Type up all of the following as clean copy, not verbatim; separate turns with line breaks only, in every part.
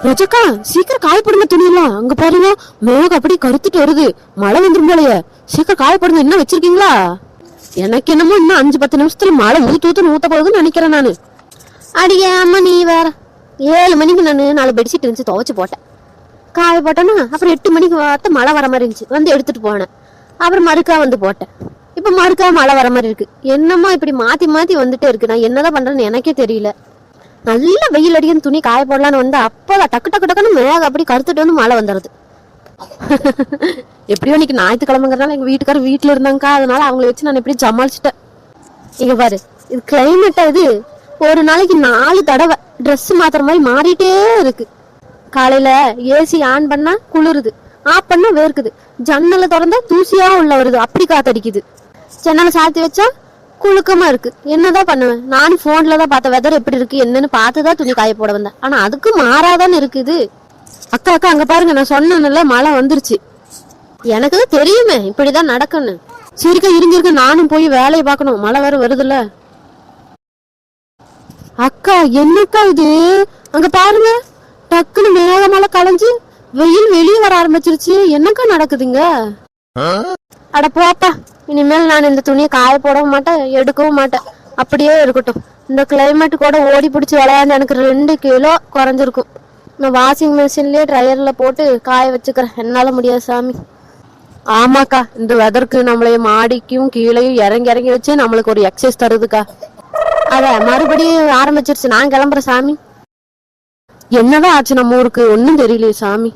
ரஜக்கா சீக்கிரம் காயப்படுங்க துணியெல்லாம். அங்க பாருங்க மேகம் அப்படி கருத்துட்டு வருது, மழை வந்துரும் போலயே. சீக்கிரம் காயப்படுங்க. என்ன வச்சிருக்கீங்களா? எனக்கு என்னமோ இன்னும் 5-10 நிமிஷத்துல மழை ஊத்த போகுதுன்னு நினைக்கிறேன் நானு. அடியே அம்மா நீ வேற. 7 மணிக்கு நான் 4 பெட்ஷீட் இருந்துச்சு துவைச்சு போட்டேன். காய போட்டேன்னா அப்புறம் 8 மணிக்கு பார்த்து மழை வர மாதிரி இருந்துச்சு, வந்து எடுத்துட்டு போனேன். அப்புறம் மறுக்கா வந்து போட்டேன். இப்ப மறுக்கா மழை வர மாதிரி இருக்கு. என்னம்மா இப்படி மாத்தி மாத்தி வந்துட்டே இருக்கு. நான் என்னதான் பண்றேன்னு எனக்கே தெரியல. நல்ல வெயில் அடிக்கன்னு துணி காய போடலான்னு வந்து அப்பதான் டக்குன்னு மேக அப்படி கருத்துட்டு வந்து மழை வந்துடுது. எப்படியோ இன்னைக்கு ஞாயிற்றுக்கிழமைங்கிறதுனால எங்க வீட்டுக்காரர் வீட்டுல இருந்தாங்கக்கா, அதனால அவங்கள வச்சு நான் எப்படி சமாளிச்சுட்டேன். இங்க பாரு, இது கிளைமேட்டா இது ஒரு நாளைக்கு 4 தடவை ட்ரெஸ் மாத்துற மாதிரி மாறிட்டே இருக்கு. காலையில ஏசி ஆன் பண்ணா குளிருது, ஆஃப் பண்ணா வேர்க்குது, ஜன்னலை திறந்தா தூசியா உள்ள வருது, அப்படி காத்தடிக்குது. ஜன்னலை சாத்தி வச்சா குழுக்கமா இருக்கு. என்னதான் பண்ணுவேன்? நானும் போன்ல தான் பார்த்த வெதர் எப்படி இருக்கு என்னன்னு பார்த்துதான் துணி காய போட வந்தேன். ஆனா அதுக்கு மாறாதான்னு இருக்குது. அக்கா அங்க பாருங்க, நான் சொன்னேன்ல மழை வந்துருச்சு. எனக்கு தான் தெரியுமே இப்படிதான் நடக்குன்னு. சரிக்கா இருங்க, நானும் போய் வேலையை பார்க்கணும், மழை வேற வருதுல்ல. அக்கா என்னக்கா இது? அங்க பாருங்க, டக்குன்னு மேகமழை கலைஞ்சு வெயில் வெளியே வர ஆரம்பிச்சிருச்சு. என்னக்கா நடக்குதுங்க? அட போப்பா, இனிமேல் நான் இந்த துணியை காய போடவும் மாட்டேன், எடுக்கவும் மாட்டேன், அப்படியே இருக்கட்டும். இந்த கிளைமேட் கூட ஓடி பிடிச்சி விளையாண்டு எனக்கு 2 கிலோ குறைஞ்சிருக்கும். நான் வாஷிங் மிஷின்லயே ட்ரையர்ல போட்டு காய வச்சுக்கிறேன், என்னால முடியாது சாமி. ஆமாக்கா, இந்த வெதருக்கு நம்மளைய மாடிக்கும் கீழையும் இறங்கி வச்சு நம்மளுக்கு ஒரு எக்ஸசைஸ் தருதுக்கா. அத மறுபடியும் ஆரம்பிச்சிருச்சு. நான் கிளம்புறேன் சாமி. என்னதான் ஆச்சு நம்ம ஊருக்கு ஒன்னும் தெரியலையே சாமி.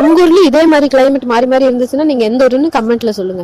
உங்க ஊர்லயும் இதே மாதிரி கிளைமேட் மாறி இருந்துச்சுன்னா நீங்க எந்த ஊருன்னு கமெண்ட்ல சொல்லுங்க.